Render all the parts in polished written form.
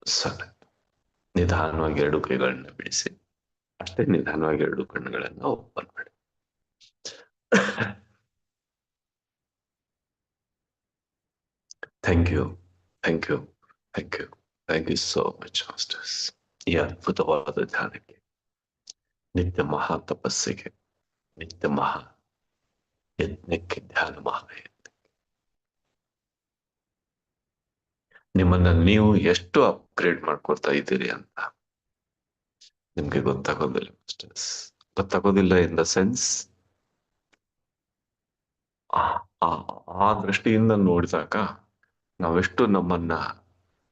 ಸರಿ. ನಿಧಾನವಾಗಿ ಎರಡು ಕೈಗಳನ್ನ ಬಿಡಿಸಿ, ಅಷ್ಟೇ ನಿಧಾನವಾಗಿ ಎರಡು ಕಣ್ಣುಗಳನ್ನ ಓಪನ್ ಮಾಡಿ. Thank you, thank you, thank you, thank you so much masters. ಈ ಅದ್ಭುತವಾದ ಧ್ಯಾನಕ್ಕೆ, ನಿತ್ಯ ಮಹಾ ತಪಸ್ಸಿಗೆ, ನಿತ್ಯ ಮಹಾ ಯಜ್ಞಕ್ಕೆ, ಧ್ಯಾನ ಮಹಾಯಜ್ಞ, ನಿಮ್ಮನ್ನ ನೀವು ಎಷ್ಟು ಅಪ್ಗ್ರೇಡ್ ಮಾಡ್ಕೊಳ್ತಾ ಇದ್ದೀರಿ ಅಂತ ನಿಮ್ಗೆ ಗೊತ್ತಾಗೋದಿಲ್ಲ ಮಾಸ್ಟರ್ಸ್. ಗೊತ್ತಾಗೋದಿಲ್ಲ ಇನ್ ದ ಸೆನ್ಸ್, ಆ ಆ ದೃಷ್ಟಿಯಿಂದ ನೋಡಿದಾಗ ನಾವೆಷ್ಟು ನಮ್ಮನ್ನ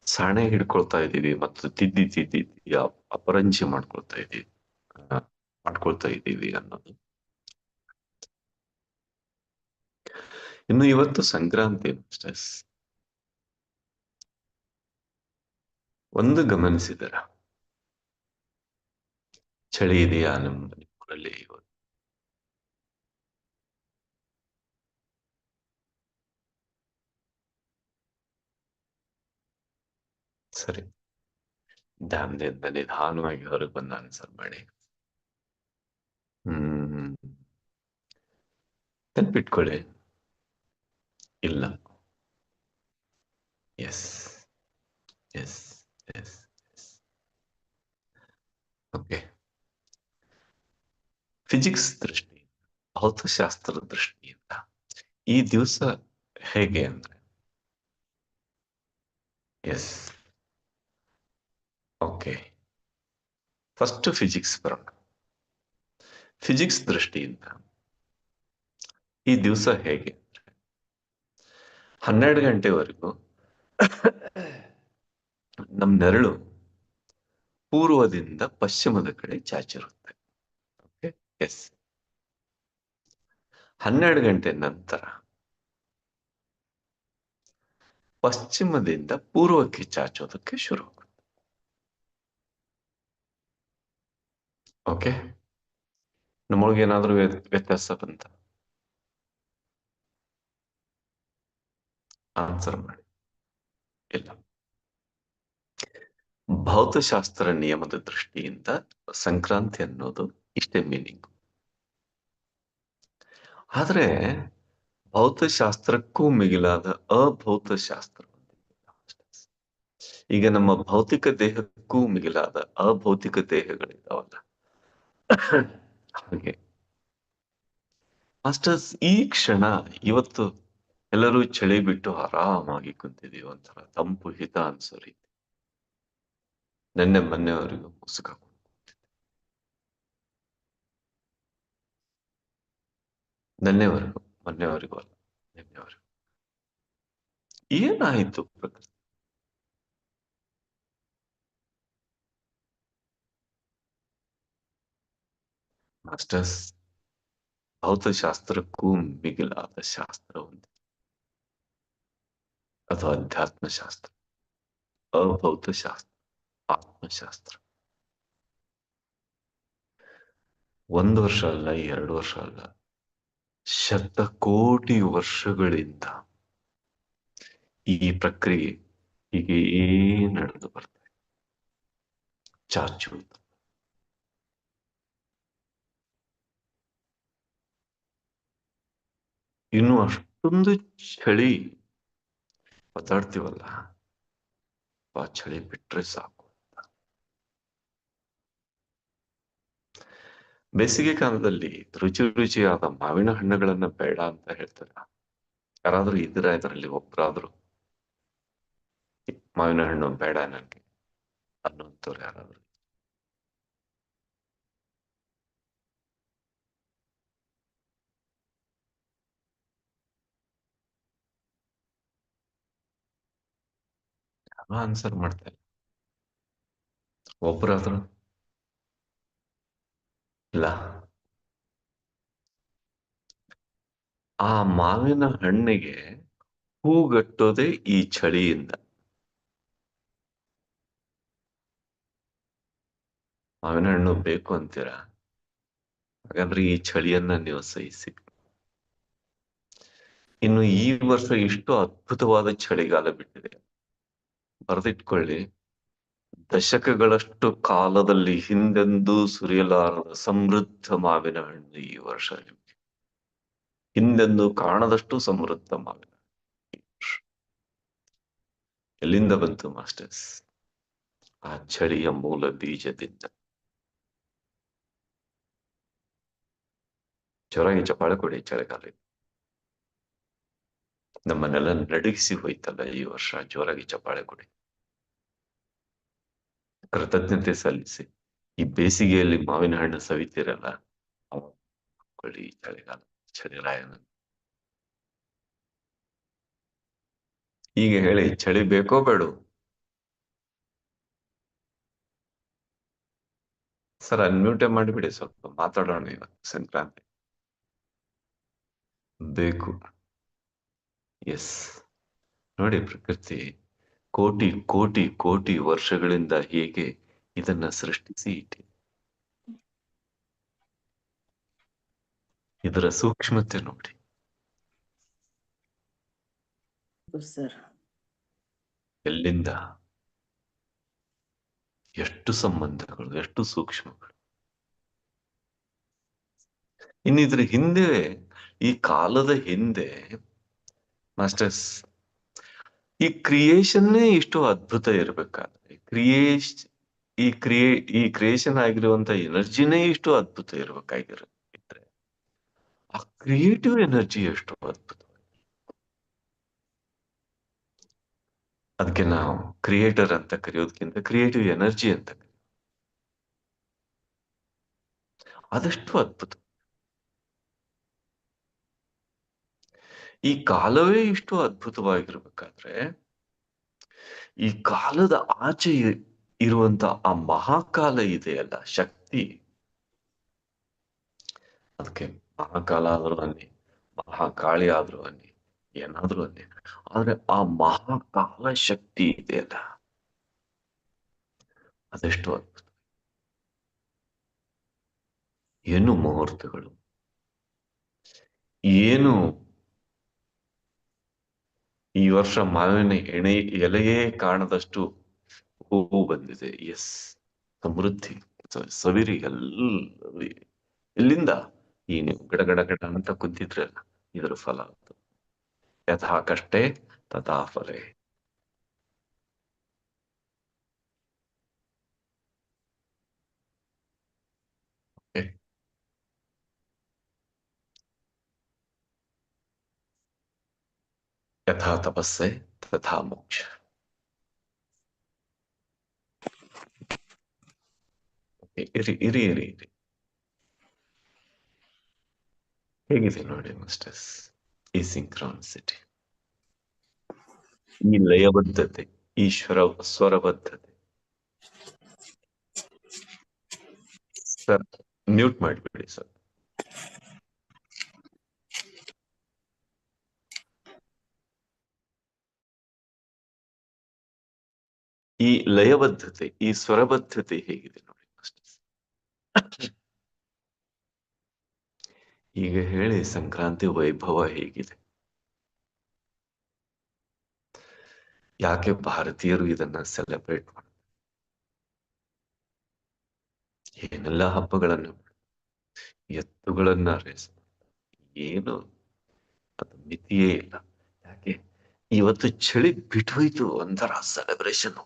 ಸಾಣೆ ಹಿಡ್ಕೊಳ್ತಾ ಇದ್ದೀವಿ ಮತ್ತು ತಿದ್ದಿ ತಿದ್ದಿ ಅಪರಂಜಿ ಮಾಡ್ಕೊಳ್ತಾ ಇದ್ದೀವಿ ಅನ್ನೋದು. ಇನ್ನು ಇವತ್ತು ಸಂಕ್ರಾಂತಿ ಮಾಸ್ಟರ್ಸ್. ಒಂದು ಗಮನಿಸಿದರ, ಚಳಿ ಇದೆಯಾ ನಿಮ್ಮೂರಲ್ಲಿ ಇವತ್ತು? ಸರಿ, ಧ್ಯಾನದಿಂದ ನಿಧಾನವಾಗಿ ಹೊರಗೆ ಬಂದು ಆನ್ಸರ್ ಮಾಡಿ. ನೆನ್ಪಿಟ್ಕೊಳ್ಳಿ, ಇಲ್ಲ. Yes, yes, yes, yes. Okay. Physics ದೃಷ್ಟಿ, ಭೌತಶಾಸ್ತ್ರದ ದೃಷ್ಟಿಯಿಂದ ಈ ದಿವಸ ಹೇಗೆ ಅಂದ್ರೆ, ಎಸ್, ಓಕೆ, ಫಸ್ಟ್ ಫಿಸಿಕ್ಸ್ ಬರೋಣ. ಫಿಸಿಕ್ಸ್ ದೃಷ್ಟಿಯಿಂದ ಈ ದಿವಸ ಹೇಗೆ ಅಂದ್ರೆ, 12 ಗಂಟೆವರೆಗೂ ನಮ್ ನೆರಳು ಪೂರ್ವದಿಂದ ಪಶ್ಚಿಮದ ಕಡೆ ಚಾಚಿರುತ್ತೆ. Okay, S. 12 ಗಂಟೆ ನಂತರ ಪಶ್ಚಿಮದಿಂದ ಪೂರ್ವಕ್ಕೆ ಚಾಚೋದಕ್ಕೆ ಶುರು ಆಗುತ್ತೆ. ಓಕೆ, ನಮ್ಮೊಳಗೆ ಏನಾದ್ರೂ ವ್ಯತ್ಯಾಸ ಬಂತ? ಆನ್ಸರ್ ಮಾಡಿ. ಇಲ್ಲ. ಭೌತಶಾಸ್ತ್ರ ನಿಯಮದ ದೃಷ್ಟಿಯಿಂದ ಸಂಕ್ರಾಂತಿ ಅನ್ನೋದು ಇಷ್ಟೇ ಮೀನಿಂಗ್. ಆದ್ರೆ ಭೌತಶಾಸ್ತ್ರಕ್ಕೂ ಮಿಗಿಲಾದ ಅಭೌತಶಾಸ್ತ್ರ. ಈಗ ನಮ್ಮ ಭೌತಿಕ ದೇಹಕ್ಕೂ ಮಿಗಿಲಾದ ಅಭೌತಿಕ ದೇಹಗಳಿದಾವಲ್ಲ, ಹಾಗೆ ಮಾಸ್ಟರ್ಸ್ ಈ ಕ್ಷಣ ಇವತ್ತು ಎಲ್ಲರೂ ಚಳಿ ಬಿಟ್ಟು ಆರಾಮಾಗಿ ಕುಂತಿದೀವಿ, ಒಂಥರ ತಂಪು ಹಿತ ಅನ್ಸೋ ರೀತಿ. ಮೊನ್ನೆವರೆಗೂ ಮುಸುಕ, ಮೊನ್ನೆವರೆಗೂ ಅಲ್ಲ, ನಿನ್ನೆವರೆಗೂ ಏನಾಯ್ತು ಪ್ರಕೃತಿ? ಮಾಸ್ಟರ್ಸ್, ಭೌತಶಾಸ್ತ್ರಕ್ಕೂ ಮಿಗಿಲಾದ ಶಾಸ್ತ್ರ ಒಂದು, ಅದು ಅಧ್ಯಾತ್ಮಶಾಸ್ತ್ರ, ಅಭೌತಶಾಸ್ತ್ರ, ಆತ್ಮಶಾಸ್ತ್ರ. 1 ವರ್ಷ ಅಲ್ಲ, 2 ವರ್ಷ ಅಲ್ಲ, ಶತಕೋಟಿ ವರ್ಷಗಳಿಂದ ಈ ಪ್ರಕ್ರಿಯೆ ಹೀಗೆ ನಡೆದು ಬರ್ತದೆ. ಚಾಚುವುದು, ಇನ್ನು ಅಷ್ಟೊಂದು ಚಳಿ ಒದ್ದಾಡ್ತೀವಲ್ಲ, ಆ ಚಳಿ ಬಿಟ್ರೆ ಸಾಕು. ಬೇಸಿಗೆ ಕಾಲದಲ್ಲಿ ರುಚಿ ರುಚಿಯಾದ ಮಾವಿನ ಹಣ್ಣುಗಳನ್ನ ಬೇಡ ಅಂತ ಹೇಳ್ತಾರೆ. ಯಾರಾದ್ರೂ ಇದರಲ್ಲಿ ಒಬ್ರಾದ್ರು ಮಾವಿನ ಹಣ್ಣು ಬೇಡ ನನ್ಗೆ ಅನ್ನೋಂಥವ್ರು ಯಾರಾದ್ರೂ? ಆನ್ಸರ್ ಮಾಡ್ತಾರೆ ಒಬ್ರಾದ್ರು? ಇಲ್ಲ. ಆ ಮಾವಿನ ಹಣ್ಣಿಗೆ ಹೂಗಟ್ಟೋದೇ ಈ ಚಳಿಯಿಂದ. ಮಾವಿನ ಹಣ್ಣು ಬೇಕು ಅಂತೀರಾ? ಹಾಗಾದ್ರೆ ಈ ಚಳಿಯನ್ನ ನೀವು ಸಹಿಸಿ. ಇನ್ನು ಈ ವರ್ಷ ಇಷ್ಟು ಅದ್ಭುತವಾದ ಚಳಿಗಾಲ ಬಿಟ್ಟಿದೆ, ಬರೆದಿಟ್ಕೊಳ್ಳಿ. ದಶಕಗಳಷ್ಟು ಕಾಲದಲ್ಲಿ ಹಿಂದೆಂದೂ ಸುರಿಯಲಾರದ ಸಮೃದ್ಧ ಮಾವಿನ ಹಣ್ಣು ಈ ವರ್ಷ ನಿಮ್ಗೆ. ಹಿಂದೆಂದೂ ಕಾಣದಷ್ಟು ಸಮೃದ್ಧ ಮಾವಿನ ಹಣ್ಣು. ಎಲ್ಲಿಂದ ಬಂತು ಮಾಸ್ಟರ್ಸ್? ಆ ಚಳಿಯ ಮೂಲ ಬೀಜದಿಂದ. ಜೋರಾಗಿ ಚಪ್ಪಾಳೆ ಕೊಡಿ ಚಳಿಗಾಲ. ನಮ್ಮನ್ನೆಲ್ಲ ನಡುಗಿಸಿ ಹೋಯ್ತಲ್ಲ ಈ ವರ್ಷ. ಜೋರಾಗಿ ಚಪ್ಪಾಳೆ ಕೊಡಿ, ಕೃತಜ್ಞತೆ ಸಲ್ಲಿಸಿ. ಈ ಬೇಸಿಗೆಯಲ್ಲಿ ಮಾವಿನ ಹಣ್ಣು ಸವಿತೀರಲ್ಲ, ಅವಾಗ ಕೊಡಿ ಚಳಿಗಾಲ, ಚಳಿರಾಯನ. ಈಗ ಹೇಳಿ, ಚಳಿ ಬೇಕೋ ಬೇಡೋ? ಸರ್ ಅನ್ಮ್ಯೂಟೇ ಮಾಡಿಬಿಡಿ, ಸ್ವಲ್ಪ ಮಾತಾಡೋಣ ಇವತ್ತು ಸಂಕ್ರಾಂತಿ. ಬೇಕು. ಎಸ್. ನೋಡಿ, ಪ್ರಕೃತಿ ಕೋಟಿ ಕೋಟಿ ಕೋಟಿ ವರ್ಷಗಳಿಂದ ಹೇಗೆ ಇದನ್ನ ಸೃಷ್ಟಿಸಿ ಇಟ್ಟಿದೆ. ಇದರ ಸೂಕ್ಷ್ಮತೆ ನೋಡಿ. ಎಲ್ಲಿಂದ ಎಷ್ಟು ಸಂಬಂಧಗಳು, ಎಷ್ಟು ಸೂಕ್ಷ್ಮಗಳು. ಇನ್ನಿದ್ರ ಹಿಂದೆ, ಈ ಕಾಲದ ಹಿಂದೆ ಮಾಸ್ಟರ್ಸ್, ಈ ಕ್ರಿಯೇಷನ್ನೇ ಇಷ್ಟು ಅದ್ಭುತ ಇರ್ಬೇಕಾದ್ರೆ, ಈ ಕ್ರಿಯೇಷನ್ ಆಗಿರುವಂತ ಎನರ್ಜಿನೇ ಇಷ್ಟು ಅದ್ಭುತ ಇರ್ಬೇಕಾಗಿದ್ರೆ, ಆ ಕ್ರಿಯೇಟಿವ್ ಎನರ್ಜಿ ಎಷ್ಟು ಅದ್ಭುತ. ಅದಕ್ಕೆ ನಾವು ಕ್ರಿಯೇಟರ್ ಅಂತ ಕರೆಯೋದಕ್ಕಿಂತ ಕ್ರಿಯೇಟಿವ್ ಎನರ್ಜಿ ಅಂತ ಅದಷ್ಟು ಅದ್ಭುತ. ಈ ಕಾಲವೇ ಇಷ್ಟು ಅದ್ಭುತವಾಗಿರ್ಬೇಕಾದ್ರೆ, ಈ ಕಾಲದ ಆಚೆ ಇರುವಂತ ಆ ಮಹಾಕಾಲ ಇದೆಯಲ್ಲ, ಶಕ್ತಿ. ಅದಕ್ಕೆ ಮಹಾಕಾಲ ಆದ್ರೂ ಅನ್ನಿ, ಮಹಾಕಾಳಿ ಆದ್ರೂ ಅನ್ನಿ, ಏನಾದ್ರೂ ಅನ್ನಿ, ಆದ್ರೆ ಆ ಮಹಾಕಾಲ ಶಕ್ತಿ ಇದೆಯಲ್ಲ, ಅದೆಷ್ಟು ಅದ್ಭುತ. ಏನು ಮುಹೂರ್ತಗಳು, ಏನು ಈ ವರ್ಷ ಮಾವಿನ ಎಲೆಯೇ ಕಾಣದಷ್ಟು ಹೂವು ಬಂದಿದೆ. ಎಸ್, ಸಮೃದ್ಧಿ, ಸವಿರಿ ಎಲ್ಲಿಂದ? ಈ ನೀವು ಗಡ ಗಡ ಗಡ ಅಂತ ಕುಂತಿದ್ರಲ್ಲ, ಇದರ ಫಲ ಅದು. ಯಥಾ ಕಷ್ಟೇ ತಥಾ ಫಲೇ. ಯಥಾ ತಪಸ್ಸೆ ತಥಾ ಮೋಕ್ಷ. ಇರಿ ಇರಿ ಇರಿ ಇರಿ. ಹೇಗಿದೆ ನೋಡಿ ಮಾಸ್ಟರ್ಸ್ ಈ ಸಿಂಕ್ರಾನಿಸಿಟಿ, ಈ ಲಯಬದ್ಧತೆ, ಈ ಸ್ವರಬದ್ಧತೆ. ಸರ್ ಮ್ಯೂಟ್ ಮಾಡಿಬಿಡಿ ಸರ್. ಈ ಲಯಬದ್ಧತೆ, ಈ ಸ್ವರಬದ್ಧತೆ ಹೇಗಿದೆ ನೋಡಿ ಮಾಸ್ಟರ್ಸ್. ಈಗ ಹೇಳಿ, ಸಂಕ್ರಾಂತಿ ವೈಭವ ಹೇಗಿದೆ? ಯಾಕೆ ಭಾರತೀಯರು ಇದನ್ನ ಸೆಲೆಬ್ರೇಟ್ ಮಾಡ್ತಾರೆ? ಏನೆಲ್ಲ ಹಬ್ಬಗಳನ್ನು, ಎತ್ತುಗಳನ್ನ ರೇಸ್, ಏನು ಅದು ಮಿತಿಯೇ ಇಲ್ಲ. ಯಾಕೆ ಇವತ್ತು ಚಳಿ ಬಿಟ್ಟೋಯ್ತು, ಒಂಥರ ಸೆಲೆಬ್ರೇಷನ್.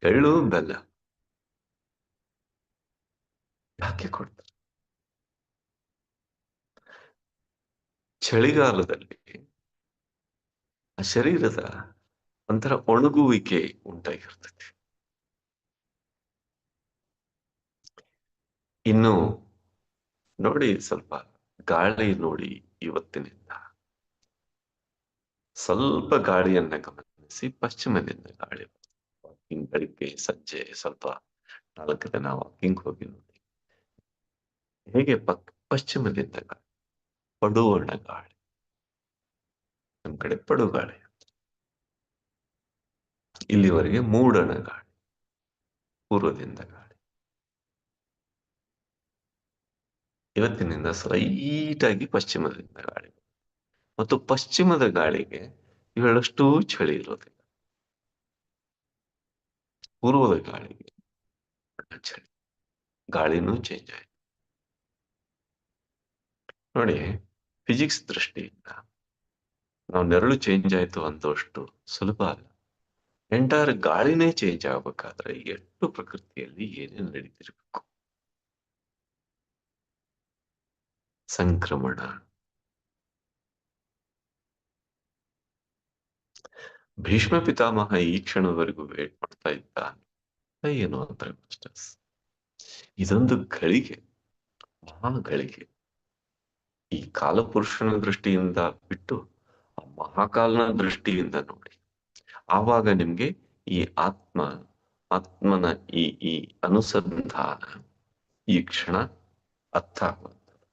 ಎಳ್ಳು ಬೆಲ್ಲ ಯಾಕೆ ಕೊಡ್ತಾರೆ? ಚಳಿಗಾಲದಲ್ಲಿ ಆ ಶರೀರದ ಒಂಥರ ಒಣಗುವಿಕೆ ಉಂಟಾಗಿರ್ತದೆ. ಇನ್ನು ನೋಡಿ, ಸ್ವಲ್ಪ ಗಾಳಿ ನೋಡಿ. ಇವತ್ತಿನಿಂದ ಸ್ವಲ್ಪ ಗಾಳಿಯನ್ನ ಗಮನಿಸಿ. ಪಶ್ಚಿಮದಿಂದ ಗಾಳಿ, ವಾಕಿಂಗ್ ಬೆಳಿಗ್ಗೆ ಸಂಜೆ ಸ್ವಲ್ಪ 4 ದಿನ ವಾಕಿಂಗ್ ಹೋಗಿ ನೋಡಿ ಹೇಗೆ ಪಶ್ಚಿಮದಿಂದ ಗಾಳಿ, ಪಡುವಣ ಗಾಳಿ. ನಮ್ ಕಡೆ ಪಡು ಗಾಳಿ, ಇಲ್ಲಿವರೆಗೆ ಮೂಡಣ ಗಾಳಿ, ಪೂರ್ವದಿಂದ ಗಾಳಿ. ಇವತ್ತಿನಿಂದ ಸ್ಲೈಟ್ ಆಗಿ ಪಶ್ಚಿಮದಿಂದ ಗಾಳಿ, ಮತ್ತು ಪಶ್ಚಿಮದ ಗಾಳಿಗೆ ಹೇಳಷ್ಟು ಚಳಿ ಇರೋದಿಲ್ಲ. ಪೂರ್ವದ ಗಾಳಿಗೆ ಚಳಿ, ಗಾಳಿನೂ ಚೇಂಜ್ ಆಯ್ತು. ನೋಡಿ, ಫಿಸಿಕ್ಸ್ ದೃಷ್ಟಿಯಿಂದ ನಾವು ನೆರಳು ಚೇಂಜ್ ಆಯ್ತು ಅಂತಷ್ಟು ಸುಲಭ ಅಲ್ಲ. ಎಂಟೈರ್ ಗಾಳಿನೇ ಚೇಂಜ್ ಆಗ್ಬೇಕಾದ್ರೆ ಎಷ್ಟು ಪ್ರಕೃತಿಯಲ್ಲಿ ಏನೇನು ನಡೀತಿರ್ಬೇಕು. ಸಂಕ್ರಮಣ, ಭೀಷ್ಮ ಪಿತಾಮಹ ಈ ಕ್ಷಣದವರೆಗೂ ವೇಟ್ ಮಾಡ್ತಾ ಇದ್ದ ಏನು ಅಂತಾರೆ ಮಾಸ್ಟರ್ಸ್. ಇದೊಂದು ಗಳಿಗೆ, ಮಹಾ ಗಳಿಗೆ. ಈ ಕಾಲಪುರುಷನ ದೃಷ್ಟಿಯಿಂದ ಬಿಟ್ಟು ಆ ಮಹಾಕಾಲನ ದೃಷ್ಟಿಯಿಂದ ನೋಡಿ, ಆವಾಗ ನಿಮ್ಗೆ ಈ ಆತ್ಮನ ಈ ಅನುಸಂಧಾನ ಈ ಕ್ಷಣ ಅರ್ಥ ಆಗುವಂಥದ್ದು.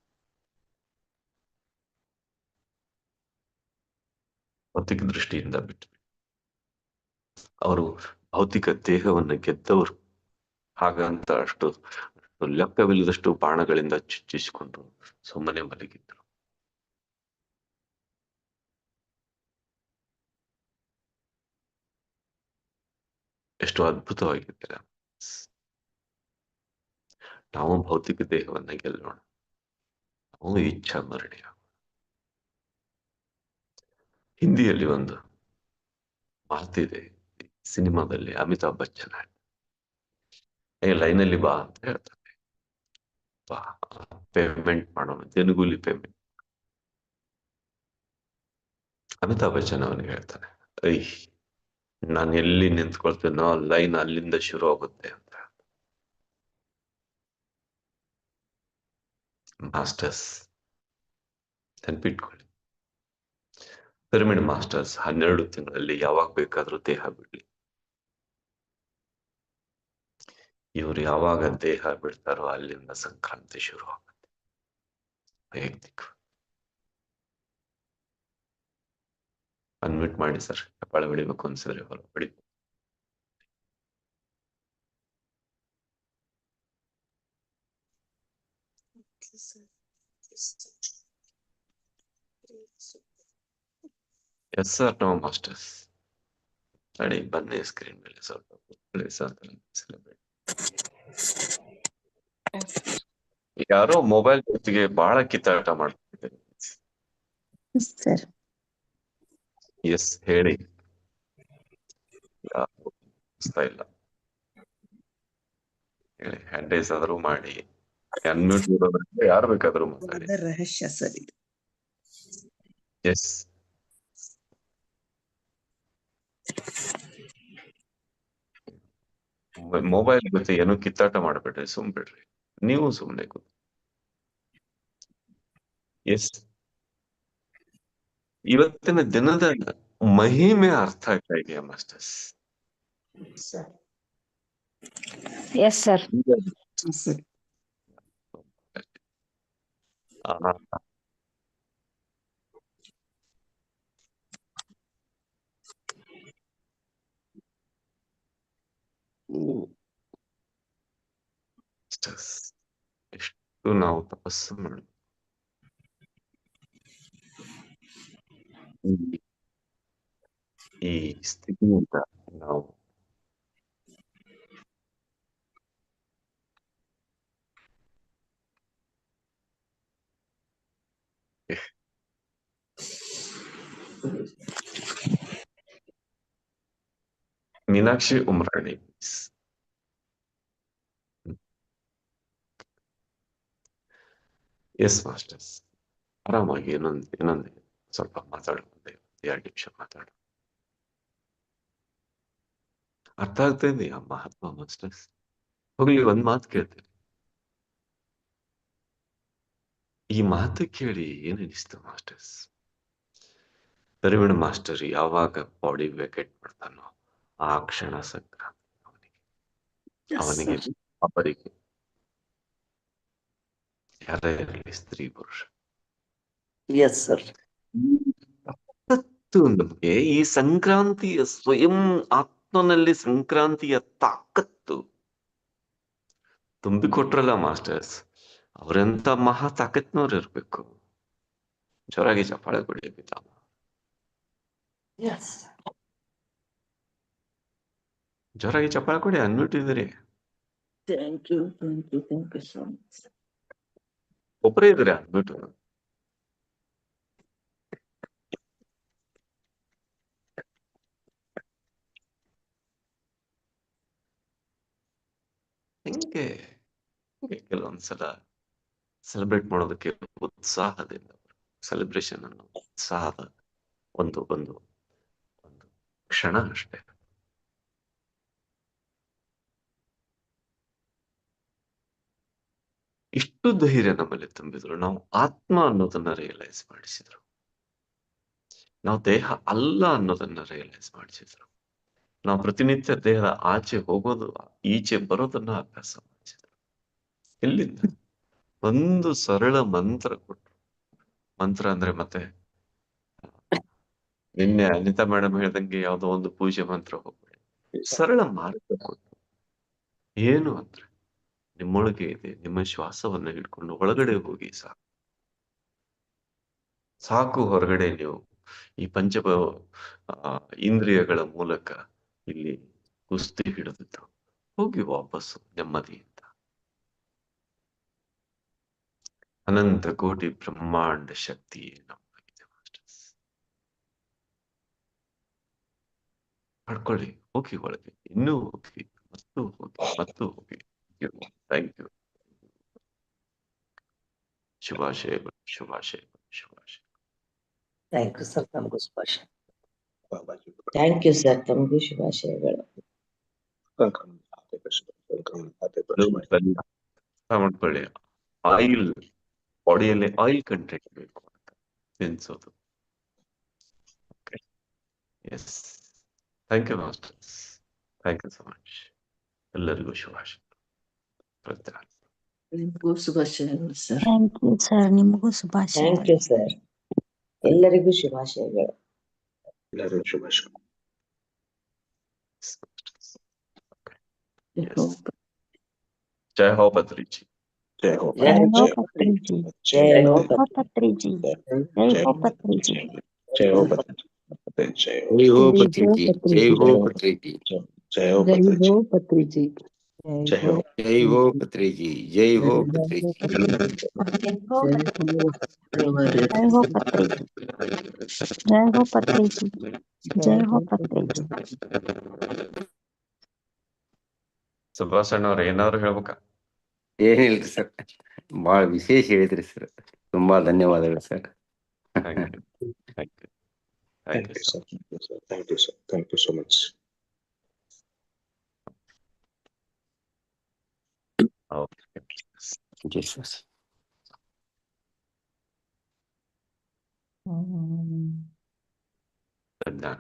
ಭೌತಿಕ ದೃಷ್ಟಿಯಿಂದ ಬಿಟ್ಟು ಅವರು ಭೌತಿಕ ದೇಹವನ್ನು ಗೆದ್ದವರು, ಹಾಗಂತ ಅಷ್ಟು ಲೆಕ್ಕವಿಲ್ಲದಷ್ಟು ಬಾಣಗಳಿಂದ ಚುಚ್ಚಿಸಿಕೊಂಡು ಸುಮ್ಮನೆ ಮಲಗಿದ್ರು. ಎಷ್ಟು ಅದ್ಭುತವಾಗಿದ್ದೀರ. ನಾವು ಭೌತಿಕ ದೇಹವನ್ನ ಗೆಲ್ಲೋಣ, ನಾವು ಇಚ್ಛಾ ಮರಣಿಯ. ಹಿಂದಿಯಲ್ಲಿ ಒಂದು ಮಾತಿದೆ, ಸಿನಿಮಾದಲ್ಲಿ ಅಮಿತಾಬ್ ಬಚ್ಚನ್ ಲೈನಲ್ಲಿ ಬಾ ಅಂತ ಹೇಳ್ತಾನೆ. ಬಾ, ಪೇಮೆಂಟ್ ಮಾಡೋಣ, ತೆನುಗುಲಿ ಪೇಮೆಂಟ್. ಅಮಿತಾಬ್ ಬಚ್ಚನ್ ಅವನಿಗೆ ಹೇಳ್ತಾನೆ, ಐ ನಾನು ಎಲ್ಲಿ ನಿಂತ್ಕೊಳ್ತೇನೋ ಲೈನ್ ಅಲ್ಲಿಂದ ಶುರು ಆಗುತ್ತೆ ಅಂತ. ಮಾಸ್ಟರ್ಸ್ ನೆನ್ಪಿಟ್ಕೊಳ್ಳಿ, ಪಿರಮಿಡ್ ಮಾಸ್ಟರ್ಸ್ 12 ತಿಂಗಳಲ್ಲಿ ಯಾವಾಗ ಬೇಕಾದ್ರೂ ದೇಹ ಬಿಡ್ಲಿ. ಇವ್ರು ಯಾವಾಗ ದೇಹ ಬಿಡ್ತಾರೋ ಅಲ್ಲಿಂದ ಸಂಕ್ರಾಂತಿ ಶುರು ಆಗುತ್ತೆ. ವೈಯಕ್ತಿಕ ಅನ್ಮಿಟ್ ಮಾಡಿ ಸರ್, ಕಪಾಳ ಹೊಡಿಬೇಕು ಅನ್ಸಿದ್ರೆ ಹೊರ ಹೊಡಿ. Yes sir, no masters. ನೋಡಿ, ಬನ್ನಿ ಸ್ಕ್ರೀನ್ ಮೇಲೆ ಸ್ವಲ್ಪ ಸೆಲೆಬ್ರೇಟ್. ಯಾರೋ ಮೊಬೈಲ್ ಜೊತೆಗೆ ಬಹಳ ಕಿತ್ತಾಟ ಮಾಡ್ತಿದ್ದಾರೆ. ಎಸ್ ಹೇಳಿ, ಇಲ್ಲ ಹೇಳಿ, ಹ್ಯಾಂಡ್ ರೈಸ್ ಆದ್ರೂ ಮಾಡಿ, ಅನ್ಮ್ಯೂಟ್ ಇರೋದ್ರಿಂದ ಯಾರು ಬೇಕಾದ್ರೂ ಮಾತಾಡಿ. ರಹಸ್ಯ ಸರ್ ಇದು. ಎಸ್, ಮೊಬೈಲ್ ಜೊತೆ ಏನೋ ಕಿತ್ತಾಟ ಮಾಡ್ಬಿಡ್ರಿ, ಸುಮ್ಬಿಡ್ರಿ, ನೀವು ಸುಮ್ನೆ ಕೂತ್. ಎಸ್, ಇವತ್ತಿನ ದಿನದ ಮಹಿಮೆ ಅರ್ಥ ಆಗ್ತಾ ಇದೆಯಾ ಮಾಸ್ಟರ್ಸ್? Yes sir. ಎಷ್ಟು ನಾವು ತಪಸ್ಸು ಮಾಡಿ ಈ ಸ್ಥಿತಿಯಿಂದ ನಾವು ಮೀನಾಕ್ಷಿ ಉಮ್ರಾಣಿ, ಎಸ್ ಮಾಸ್ಟರ್ಸ್, ಆರಾಮಾಗಿ ಇನ್ನೊಂದು ಸ್ವಲ್ಪ ಮಾತಾಡುವಂತೆ 2 ನಿಮಿಷ ಮಾತಾಡು. ಅರ್ಥ ಆಗ್ತಾ ಇದೆಯಾ ಮಹಾತ್ಮ ಮಾಸ್ಟರ್ಸ್? ಹೋಗ್ಲಿ, ಒಂದ್ ಮಾತು ಕೇಳ್ತೇನೆ. ಈ ಮಾತು ಕೇಳಿ ಏನ್ ಅನಿಸ್ತು ಮಾಸ್ಟರ್ಸ್? ಪಿರಮಿಡ್ ಮಾಸ್ಟರ್ ಯಾವಾಗ ಬಾಡಿ ವೇಕೆಟ್ ಮಾಡ್ತಾನೋ ಆ ಕ್ಷಣ ಸಂಕ್ರಾಂತಿ ಅವನಿಗೆ ಅವರಿಗೆ ಯಾರೇ ಇರಲಿ, ಸ್ತ್ರೀ ಪುರುಷ. Yes sir. ನಮಗೆ ಈ ಸಂಕ್ರಾಂತಿಯ ಸ್ವಯಂ ಆತ್ಮನಲ್ಲಿ ಸಂಕ್ರಾಂತಿಯ ತಾಕತ್ತು ತುಂಬಿಕೊಟ್ರಲ್ಲ ಮಾಸ್ಟರ್ಸ್. ಅವರೆಂತ ಮಹಾ ತಾಕತ್ನವ್ರು ಇರ್ಬೇಕು. ಜೋರಾಗಿ ಚಪ್ಪಾಳೆ ಕೊಡಿ ಪಿತಾಮಹ. Yes. ಜೋರಾಗಿ ಚಪ್ಪಾಳೆ ಕೊಡಿ, ಅನ್ಮ್ಯೂಟ್ ಇದ್ದೀರಿ. Thank you so much. ಒಬ್ಬರೇ ಇದ್ದೀರಿ ಅನ್ಮ್ಯೂಟ್. ಹೆಂಗೆ ಕೆಲವೊಂದ್ಸಲ ಸೆಲೆಬ್ರೇಟ್ ಮಾಡೋದಕ್ಕೆ ಉತ್ಸಾಹದಿಂದ, ಸೆಲೆಬ್ರೇಷನ್ ಅನ್ನೋ ಉತ್ಸಾಹದ ಒಂದು ಒಂದು ಒಂದು ಕ್ಷಣ ಅಷ್ಟೇ. ಇಷ್ಟು ಧೈರ್ಯ ನಮ್ಮಲ್ಲಿ ತುಂಬಿದ್ರು. ನಾವು ಆತ್ಮ ಅನ್ನೋದನ್ನ ರಿಯಲೈಸ್ ಮಾಡಿಸಿದ್ರು. ನಾವು ದೇಹ ಅಲ್ಲ ಅನ್ನೋದನ್ನ ರಿಯಲೈಸ್ ಮಾಡಿಸಿದ್ರು. ನಾವು ಪ್ರತಿನಿತ್ಯ ದೇಹದ ಆಚೆ ಹೋಗೋದು, ಈಚೆ ಬರೋದನ್ನ ಅಭ್ಯಾಸ ಮಾಡಿಸಿದ್ರು. ಎಲ್ಲಿಂದ? ಒಂದು ಸರಳ ಮಂತ್ರ ಕೊಟ್ರು. ಮಂತ್ರ ಅಂದ್ರೆ ಮತ್ತೆ ನಿನ್ನೆ ಅನಿತಾ ಮೇಡಮ್ ಹೇಳ್ದಂಗೆ ಯಾವ್ದೋ ಒಂದು ಪೂಜೆ ಮಂತ್ರ ಹೋಗ್ಬೇಡಿ. ಸರಳ ಮಾರ್ಗ ಕೊಟ್ರು. ಏನು ಅಂದ್ರೆ ನಿಮ್ಮೊಳಗೆ ಇದೆ, ನಿಮ್ಮ ಶ್ವಾಸವನ್ನ ಹಿಡ್ಕೊಂಡು ಒಳಗಡೆ ಹೋಗಿ ಸಾಕು. ಹೊರಗಡೆ ನೀವು ಈ ಇಂದ್ರಿಯಗಳ ಮೂಲಕ ಇಲ್ಲಿ ಕುಸ್ತಿ ಹಿಡಿದಿದ್ದು ಹೋಗಿ ವಾಪಸ್ಸು ನೆಮ್ಮದಿಯಿಂದ. ಅನಂತ ಕೋಟಿ ಬ್ರಹ್ಮಾಂಡ ಶಕ್ತಿ ನಮ್ಮಗಿದೆ ಮಾಸ್ಟರ್ಸ್. ಪಡ್ಕೊಳ್ಳಿ, ಹೋಗಿ ಒಳಗೆ, ಇನ್ನೂ ಹೋಗಿ, ಮತ್ತು ಹೋಗಿ. Thank you. ಶುಭಾಶಯಗಳು, ಶುಭಾಶಯಗಳು, ಶುಭಾಶಯ. Thank you sir, ತಮಗೂ ಶುಭಾಶಯ. Thank you sir, ತಮಗೂ ಶುಭಾಶಯಗಳು. ಮಾಡ್ಕೊಳ್ಳಿ. ಆಯಿಲ್ ಬಾಡಿಯಲ್ಲಿ ಆಯಿಲ್ ಕಂಟೆಂಟ್ ಬೇಕು ಅಂತ ನೆನ್ಸೋದು. Yes, thank you masters, thank you so much. ಎಲ್ಲರಿಗೂ ಶುಭಾಶಯ. ನಿಮಗೂ ಶುಭಾಶಯಗಳು ಸರ್. ಥ್ಯಾಂಕ್ ಯು ಸರ್, ನಿಮಗೂ ಶುಭಾಶಯ. ಥ್ಯಾಂಕ್ ಯು ಸರ್, ಎಲ್ಲರಿಗೂ ಶುಭಾಶಯಗಳು. ಎಲ್ಲರಿಗೂ ಶುಭಾಶಯ. ಜೈ ಹೋ ಪತ್ರಿಜಿ. ಜೈ ಹೋ ಜೈ ಹೋ ಪತ್ರಿಜಿ, ಜೈ ಹೋ ಜೈ ಹೋ ಪತ್ರಿಜಿ, ಜೈ ಹೋ ಪತ್ರಿಜಿ, ಜೈ ಹೋ ಪತ್ರಿಜಿ, ಜೈ ಹೋ ಪತ್ರಿಜಿ, ಜೈ ಹೋ ಪತ್ರಿಜಿ, ಜೈ ಹೋ ಪತ್ರಿಜಿ, ಜೈ ಹೋ ಪತ್ರಿಜಿ, ಜೈ ಹೋ ಜೈ ಹೋ ಪತ್ರಿಜಿ, ಜೈ ಹೋ ಪತ್ರಿಜಿ. ಜೈ ಹೋ ಪತ್ರಿಜಿ, ಜೈ ಹೋ ಪತ್ರಿಜಿ, ಜೈ ಹೋ ಪತ್ರಿಜಿ. ಸುಭಾಷಣ್ಣ ಅವ್ರ ಏನಾದ್ರು ಹೇಳ್ಬೇಕಾ? ಏನಿಲ್ರಿ ಸರ್, ಬಹಳ ವಿಶೇಷ ಹೇಳಿದ್ರಿ ಸರ್. ತುಂಬಾ ಧನ್ಯವಾದಗಳು sir. Thank you, thank you, thank you sir. Thank you sir, thank you so much. ಜೈ ಸರ್. ಜ್ಞಾನ